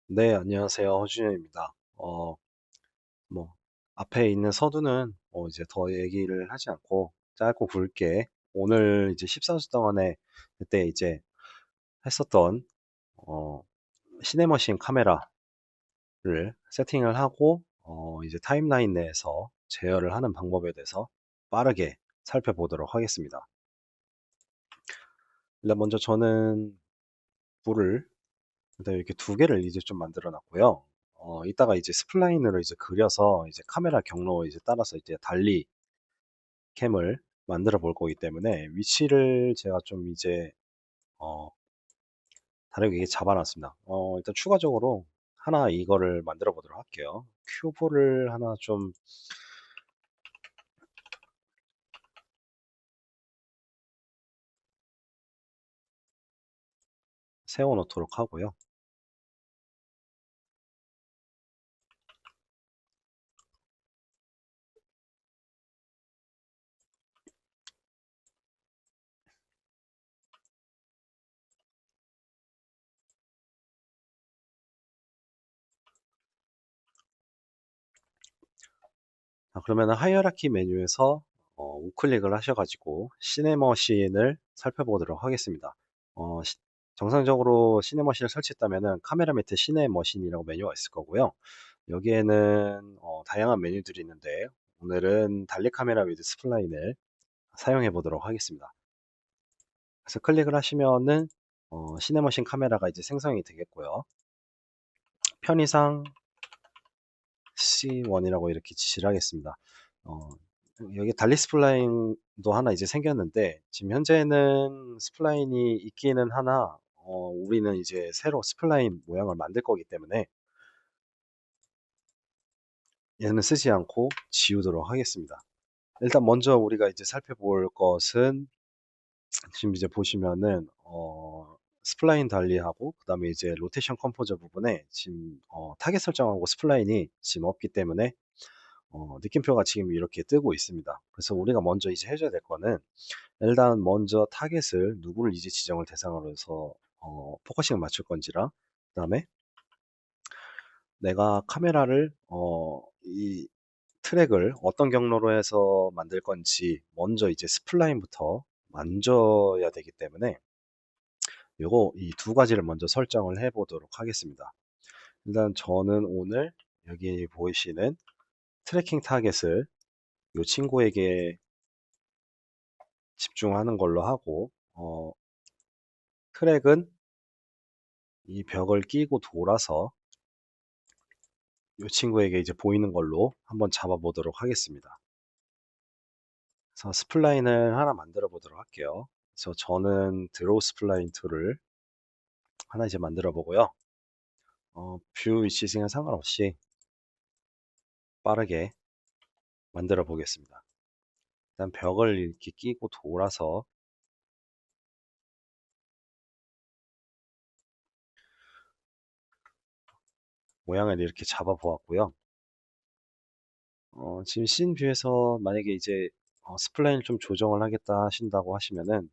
네, 안녕하세요. 허준현입니다. 뭐, 앞에 있는 서두는 이제 더 얘기를 하지 않고 짧고 굵게 오늘 이제 14주 동안에 그때 이제 했었던 어, 시네머신 카메라를 세팅을 하고 이제 타임라인 내에서 제어를 하는 방법에 대해서 빠르게 살펴보도록 하겠습니다. 일단 먼저 저는 불을 일단 이렇게 두 개를 이제 좀 만들어 놨고요. 이따가 이제 스플라인으로 이제 그려서 이제 카메라 경로 이제 따라서 이제 달리 캠을 만들어 볼 거기 때문에 위치를 제가 좀 이제 어, 다르게 잡아 놨습니다. 일단 추가적으로 하나 이거를 만들어 보도록 할게요. 큐브를 하나 좀 세워 놓도록 하고요. 그러면 하이어라키 메뉴에서 우클릭을 하셔가지고 시네머신을 살펴보도록 하겠습니다. 어, 시- 정상적으로 시네머신을 설치했다면은 카메라 밑에 시네머신이라고 메뉴가 있을 거고요. 여기에는 다양한 메뉴들이 있는데 오늘은 달리 카메라 위드 스플라인을 사용해 보도록 하겠습니다. 그래서 클릭을 하시면은 시네머신 카메라가 이제 생성이 되겠고요. 편의상 C1이라고 이렇게 지시를 하겠습니다. 어, 여기 달리 스플라인도 하나 이제 생겼는데 지금 현재는 스플라인이 있기는 하나 우리는 이제 새로 스플라인 모양을 만들 거기 때문에 얘는 쓰지 않고 지우도록 하겠습니다. 일단 먼저 우리가 이제 살펴볼 것은 지금 이제 보시면은 스플라인 달리하고 그 다음에 이제 로테이션 컴포저 부분에 지금 타겟 설정하고 스플라인이 지금 없기 때문에 느낌표가 지금 이렇게 뜨고 있습니다. 그래서 우리가 먼저 이제 해줘야 될 거는 일단 먼저 타겟을 누구를 이제 지정을 대상으로 해서 포커싱을 맞출 건지랑 그 다음에 내가 카메라를 이 트랙을 어떤 경로로 해서 만들 건지 먼저 이제 스플라인부터 만져야 되기 때문에 요거 이 두 가지를 먼저 설정을 해 보도록 하겠습니다. 일단 저는 오늘 여기 보이시는 트래킹 타겟을 이 친구에게 집중하는 걸로 하고 트랙은 이 벽을 끼고 돌아서 이 친구에게 이제 보이는 걸로 한번 잡아 보도록 하겠습니다. 그래서 스플라인을 하나 만들어 보도록 할게요. 그래서 저는 드로우 스플라인 툴을 하나 이제 만들어 보고요. 뷰 위치승에 상관없이 빠르게 만들어 보겠습니다. 일단 벽을 이렇게 끼고 돌아서 모양을 이렇게 잡아 보았고요. 지금 씬 뷰에서 만약에 이제 스플라인을 좀 조정을 하겠다 하신다고 하시면은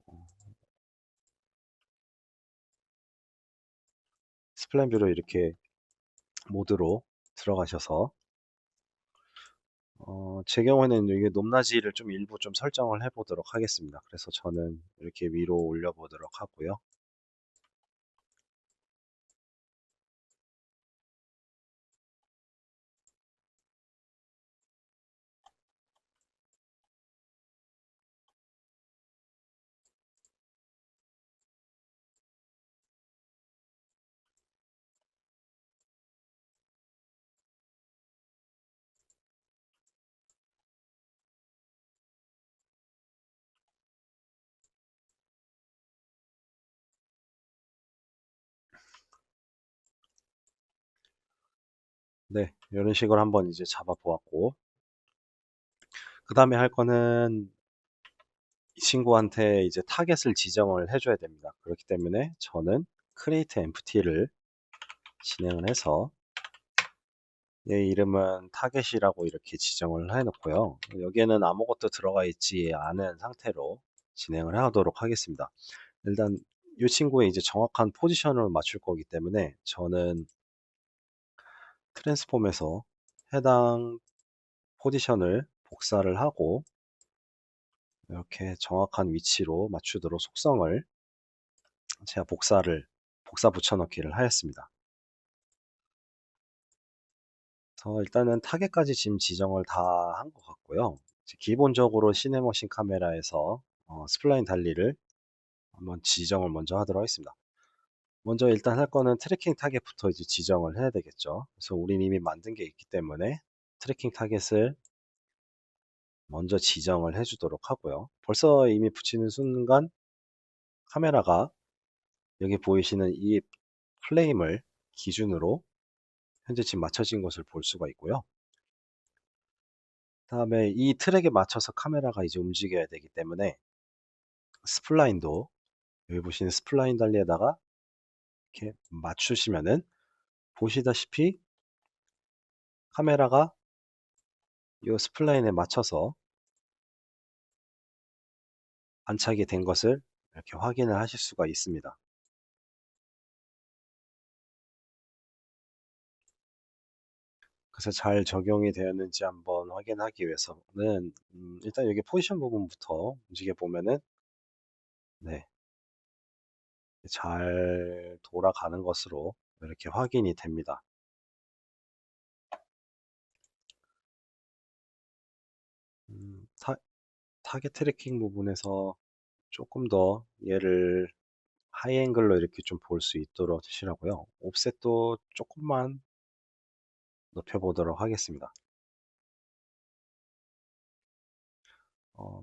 어, 스플라인 뷰로 이렇게 모드로 들어가셔서 제 경우에는 이게 높낮이를 좀 일부 좀 설정을 해 보도록 하겠습니다. 그래서 저는 이렇게 위로 올려 보도록 하고요. 네, 이런 식으로 한번 이제 잡아 보았고 그 다음에 할 거는 이 친구한테 이제 타겟을 지정을 해줘야 됩니다. 그렇기 때문에 저는 create empty를 진행을 해서 얘 이름은 타겟이라고 이렇게 지정을 해 놓고요. 여기에는 아무것도 들어가 있지 않은 상태로 진행을 하도록 하겠습니다. 일단 이 친구의 이제 정확한 포지션을 맞출 거기 때문에 저는 트랜스폼에서 해당 포지션을 복사를 하고 이렇게 정확한 위치로 맞추도록 속성을 제가 복사 붙여넣기를 하였습니다. 그래서 일단은 타겟까지 지금 지정을 다 한 것 같고요. 기본적으로 시네머신 카메라에서 스플라인 달리를 한번 지정을 먼저 하도록 하겠습니다. 먼저 일단 할 거는 트래킹 타겟부터 이제 지정을 해야 되겠죠. 그래서 우린 이미 만든 게 있기 때문에 트래킹 타겟을 먼저 지정을 해주도록 하고요. 벌써 이미 붙이는 순간 카메라가 여기 보이시는 이 프레임을 기준으로 현재 지금 맞춰진 것을 볼 수가 있고요. 다음에 이 트랙에 맞춰서 카메라가 이제 움직여야 되기 때문에 스플라인도 여기 보시는 스플라인 달리에다가 이렇게 맞추시면은 보시다시피 카메라가 이 스플라인에 맞춰서 안착이 된 것을 이렇게 확인을 하실 수가 있습니다. 그래서 잘 적용이 되었는지 한번 확인하기 위해서는 일단 여기 포지션 부분부터 움직여 보면은 네, 잘 돌아가는 것으로 이렇게 확인이 됩니다. 음, 타, 타겟 트래킹 부분에서 조금 더 얘를 하이앵글로 이렇게 좀 볼 수 있도록 하시라고요. 옵셋도 조금만 높여보도록 하겠습니다.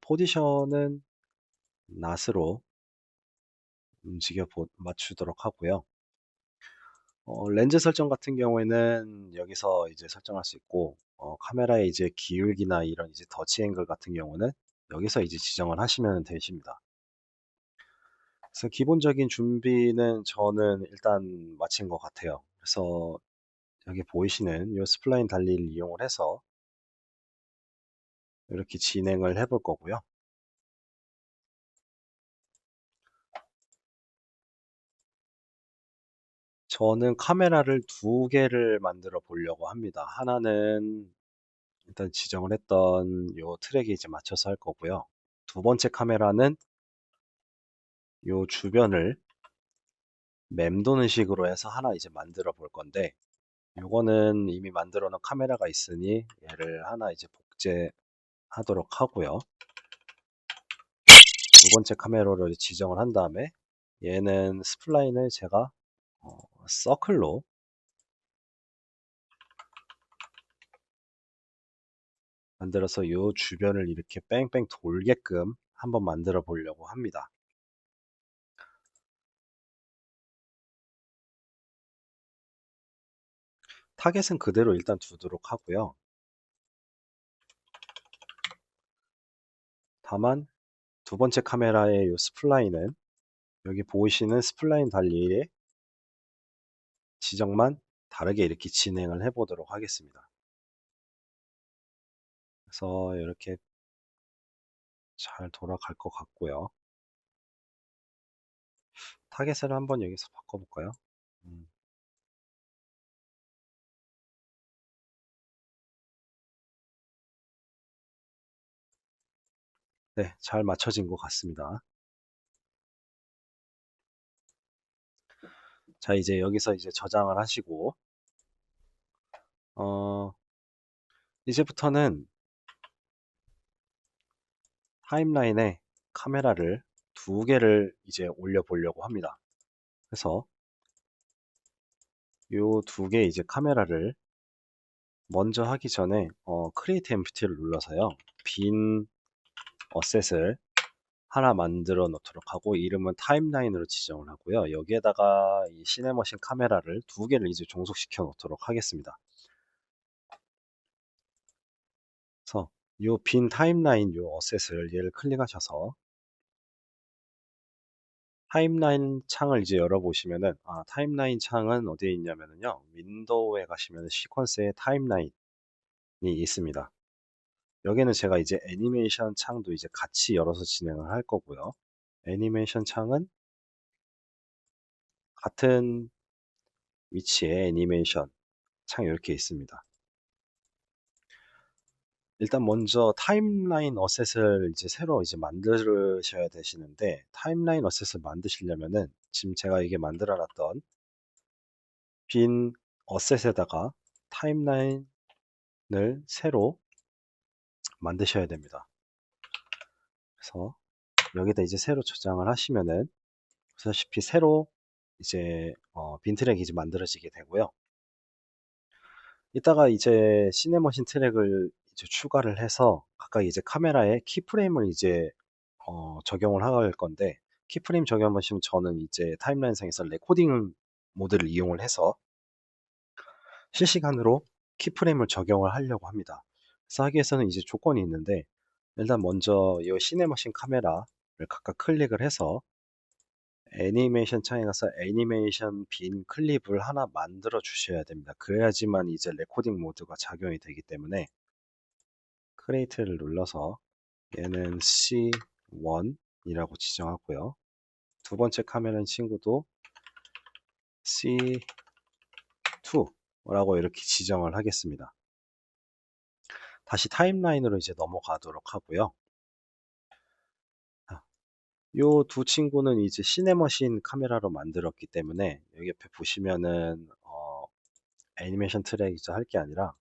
포지션은 낫으로 맞추도록 하고요. 렌즈 설정 같은 경우에는 여기서 이제 설정할 수 있고, 카메라의 이제 기울기나 이런 이제 더치 앵글 같은 경우는 여기서 이제 지정을 하시면 되십니다. 그래서 기본적인 준비는 저는 일단 마친 것 같아요. 그래서 여기 보이시는 이 스플라인 달리를 이용을 해서 이렇게 진행을 해볼 거고요. 저는 카메라를 두 개를 만들어 보려고 합니다. 하나는 일단 지정을 했던 이 트랙에 이제 맞춰서 할 거고요. 두 번째 카메라는 이 주변을 맴도는 식으로 해서 하나 이제 만들어 볼 건데, 이거는 이미 만들어 놓은 카메라가 있으니 얘를 하나 이제 복제하도록 하고요. 두 번째 카메라를 지정을 한 다음에 얘는 스플라인을 제가 서클로 만들어서 이 주변을 이렇게 뺑뺑 돌게끔 한번 만들어 보려고 합니다. 타겟은 그대로 일단 두도록 하고요. 다만 두 번째 카메라의 이 스플라인은 여기 보이시는 스플라인 달리의 지정만 다르게 이렇게 진행을 해 보도록 하겠습니다. 그래서 이렇게 잘 돌아갈 것 같고요. 타겟을 한번 여기서 바꿔볼까요? 음, 네, 잘 맞춰진 것 같습니다. 자, 이제 여기서 이제 저장을 하시고, 어, 이제부터는 타임라인에 카메라를 두 개를 이제 올려보려고 합니다. 그래서 이 두 개 이제 카메라를 먼저 하기 전에 크리에이트 엠프티를 눌러서요. 빈 어셋을 하나 만들어 놓도록 하고 이름은 타임라인으로 지정을 하고요. 여기에다가 이 시네머신 카메라를 두 개를 이제 종속시켜 놓도록 하겠습니다. 그래서 이 빈 타임라인 이 어셋을 얘를 클릭하셔서 타임라인 창을 이제 열어보시면은 타임라인 창은 어디에 있냐면요. 윈도우에 가시면 시퀀스에 타임라인이 있습니다. 여기는 제가 이제 애니메이션 창도 이제 같이 열어서 진행을 할 거고요. 애니메이션 창은 같은 위치에 애니메이션 창 이렇게 있습니다. 일단 먼저 타임라인 어셋을 이제 새로 이제 만드셔야 되시는데 타임라인 어셋을 만드시려면은 지금 제가 이게 만들어 놨던 빈 어셋에다가 타임라인을 새로 만드셔야 됩니다. 그래서 여기다 이제 새로 저장을 하시면은 보시다시피 새로 이제 빈 트랙이 이제 만들어지게 되고요. 이따가 이제 시네머신 트랙을 이제 추가를 해서 각각 이제 카메라에 키프레임을 이제 적용을 할 건데 키프레임 적용하시면 저는 이제 타임라인상에서 레코딩 모드를 이용을 해서 실시간으로 키프레임을 적용을 하려고 합니다. 그래서 하기 위해서는 이제 조건이 있는데 일단 먼저 이 시네머신 카메라를 각각 클릭을 해서 애니메이션 창에 가서 애니메이션 빈 클립을 하나 만들어 주셔야 됩니다. 그래야지만 이제 레코딩 모드가 작용이 되기 때문에 크리에이트를 눌러서 얘는 C1이라고 지정하고요. 두 번째 카메라 친구도 C2라고 이렇게 지정을 하겠습니다. 다시 타임라인으로 이제 넘어가도록 하고요. 요 두 친구는 이제 시네머신 카메라로 만들었기 때문에 여기 옆에 보시면은 애니메이션 트랙이죠 할 게 아니라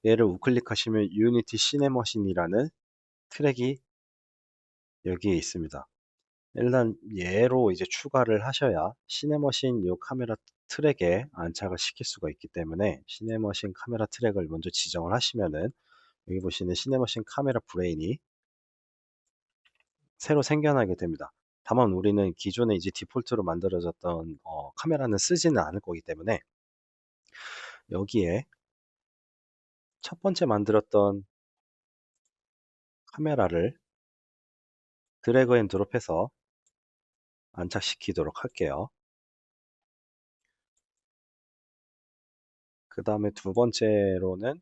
얘를 우클릭하시면 유니티 시네머신이라는 트랙이 여기에 있습니다. 일단 얘로 이제 추가를 하셔야 시네머신 이 카메라 트랙에 안착을 시킬 수가 있기 때문에 시네머신 카메라 트랙을 먼저 지정을 하시면은 여기 보시는 시네머신 카메라 브레인이 새로 생겨나게 됩니다. 다만 우리는 기존에 이제 디폴트로 만들어졌던 카메라는 쓰지는 않을 거기 때문에 여기에 첫 번째 만들었던 카메라를 드래그 앤 드롭해서 안착시키도록 할게요. 그 다음에 두 번째로는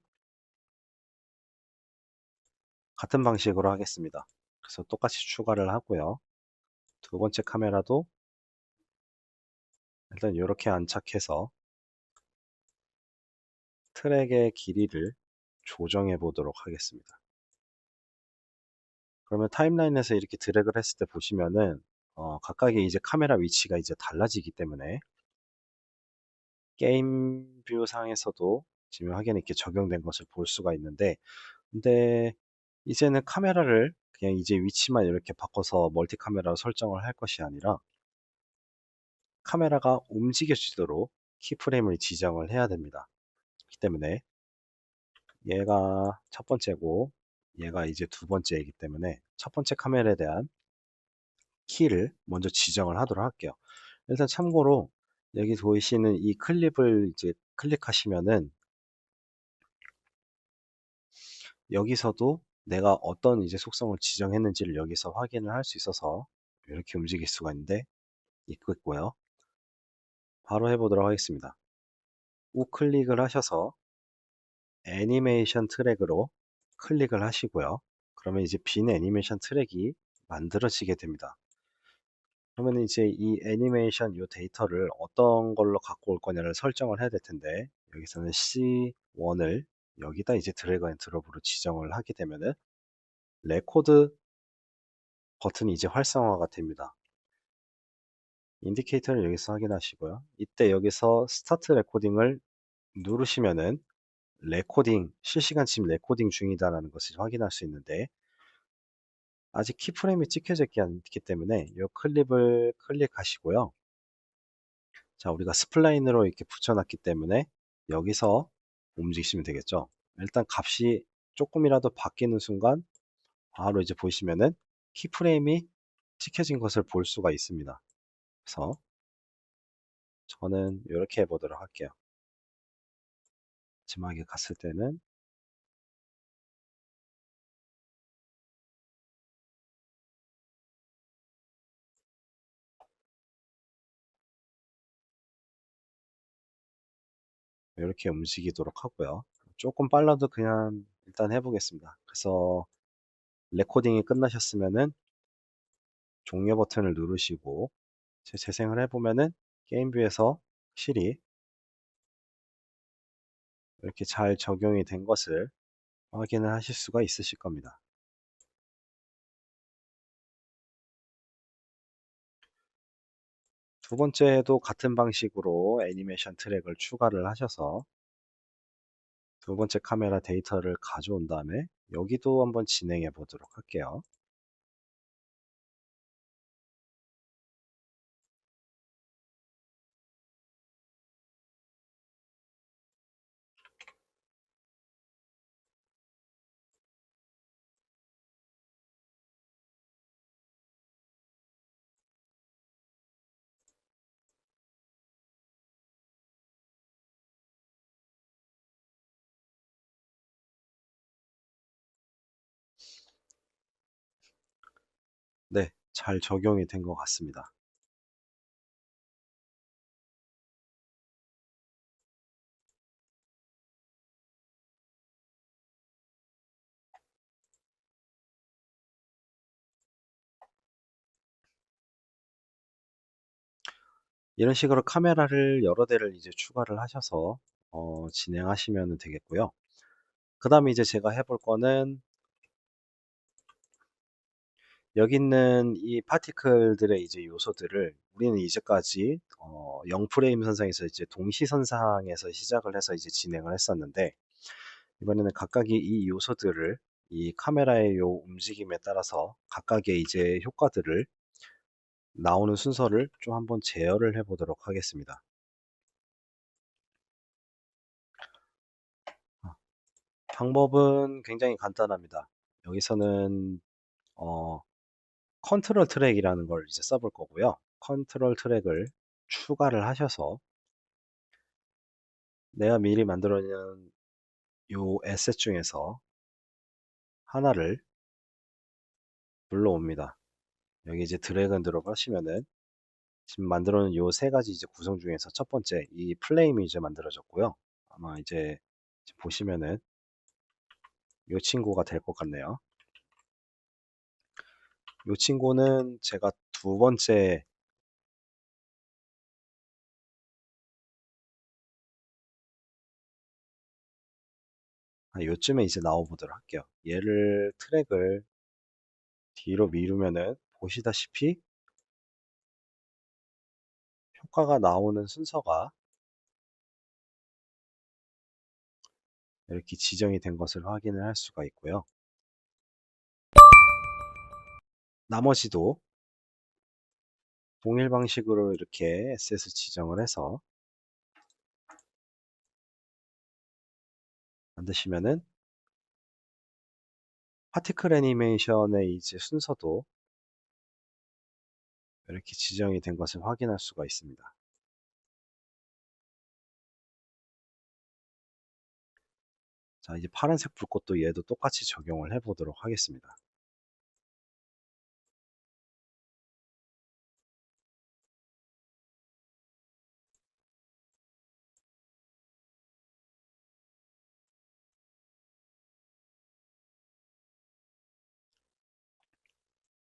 같은 방식으로 하겠습니다. 그래서 똑같이 추가를 하고요. 두 번째 카메라도 일단 이렇게 안착해서 트랙의 길이를 조정해 보도록 하겠습니다. 그러면 타임라인에서 이렇게 드래그를 했을 때 보시면은 각각의 이제 카메라 위치가 이제 달라지기 때문에 게임 뷰 상에서도 지금 확연히 이렇게 적용된 것을 볼 수가 있는데 근데 이제는 카메라를 그냥 이제 위치만 이렇게 바꿔서 멀티 카메라로 설정을 할 것이 아니라 카메라가 움직여지도록 키프레임을 지정을 해야 됩니다. 그렇기 때문에 얘가 첫 번째고 얘가 이제 두 번째이기 때문에 첫 번째 카메라에 대한 키를 먼저 지정을 하도록 할게요. 일단 참고로 여기 보이시는 이 클립을 이제 클릭하시면은 여기서도 내가 어떤 이제 속성을 지정했는지를 여기서 확인을 할 수 있어서 이렇게 움직일 수가 있고요. 바로 해보도록 하겠습니다. 우클릭을 하셔서 애니메이션 트랙으로 클릭을 하시고요. 그러면 이제 빈 애니메이션 트랙이 만들어지게 됩니다. 그러면 이제 이 애니메이션 이 데이터를 어떤 걸로 갖고 올 거냐를 설정을 해야 될 텐데 여기서는 C1을 여기다 이제 드래그 앤 드롭으로 지정을 하게 되면은 레코드 버튼이 이제 활성화가 됩니다. 인디케이터를 여기서 확인하시고요. 이때 여기서 스타트 레코딩을 누르시면은 실시간 지금 레코딩 중이다라는 것을 확인할 수 있는데 아직 키프레임이 찍혀져 있지 않기 때문에 이 클립을 클릭하시고요. 자, 우리가 스플라인으로 이렇게 붙여놨기 때문에 여기서 움직이시면 되겠죠. 일단 값이 조금이라도 바뀌는 순간 바로 이제 보시면은 키프레임이 찍혀진 것을 볼 수가 있습니다. 그래서 저는 이렇게 해보도록 할게요. 마지막에 갔을 때는 이렇게 움직이도록 하고요. 조금 빨라도 그냥 일단 해보겠습니다. 그래서 레코딩이 끝나셨으면은 종료 버튼을 누르시고 재생을 해보면은 게임뷰에서 확실히 이렇게 잘 적용이 된 것을 확인을 하실 수가 있으실 겁니다. 두 번째도 같은 방식으로 애니메이션 트랙을 추가를 하셔서 두 번째 카메라 데이터를 가져온 다음에 여기도 한번 진행해 보도록 할게요. 네, 잘 적용이 된 것 같습니다. 이런 식으로 카메라를 여러 대를 이제 추가를 하셔서 진행하시면 되겠고요. 그 다음에 이제 제가 해볼 거는 여기 있는 이 파티클들의 이제 요소들을 우리는 이제까지 0프레임 선상에서 이제 동시 선상에서 시작을 해서 이제 진행을 했었는데 이번에는 각각의 이 요소들을 이 카메라의 요 움직임에 따라서 각각의 이제 효과들을 나오는 순서를 좀 한번 제어를 해 보도록 하겠습니다. 아, 방법은 굉장히 간단합니다. 여기서는 어, 컨트롤 트랙이라는 걸 이제 써볼 거고요. 컨트롤 트랙을 추가를 하셔서 내가 미리 만들어 놓은 요 에셋 중에서 하나를 불러옵니다. 여기 이제 드래그 앤 드롭 하시면은 지금 만들어 놓은 요 세 가지 이제 구성 중에서 첫 번째 이 플레임이 이제 만들어졌고요. 아마 이제 지금 보시면은 요 친구가 될 것 같네요. 요 친구는 제가 두 번째 요쯤에 이제 나와 보도록 할게요. 얘를 트랙을 뒤로 미루면은 보시다시피 효과가 나오는 순서가 이렇게 지정이 된 것을 확인을 할 수가 있고요. 나머지도 동일 방식으로 이렇게 에셋을 지정을 해서 만드시면은 파티클 애니메이션의 이제 순서도 이렇게 지정이 된 것을 확인할 수가 있습니다. 자, 이제 파란색 불꽃도 얘도 똑같이 적용을 해 보도록 하겠습니다.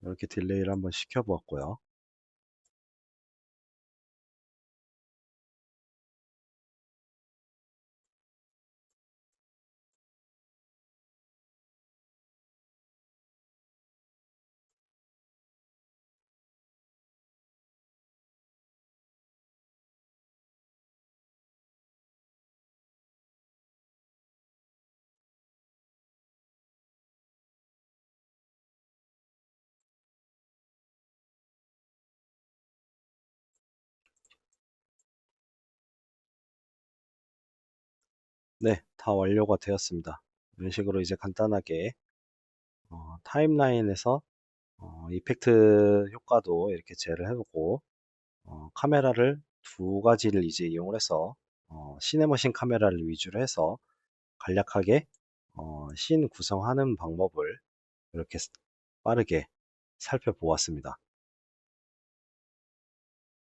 이렇게 딜레이를 한번 시켜 보았고요. 네, 다 완료가 되었습니다. 이런 식으로 이제 간단하게 타임라인에서 이펙트 효과도 이렇게 제어를 해보고 카메라를 두 가지를 이제 이용을 해서 시네머신 카메라를 위주로 해서 간략하게 씬 구성하는 방법을 이렇게 빠르게 살펴보았습니다.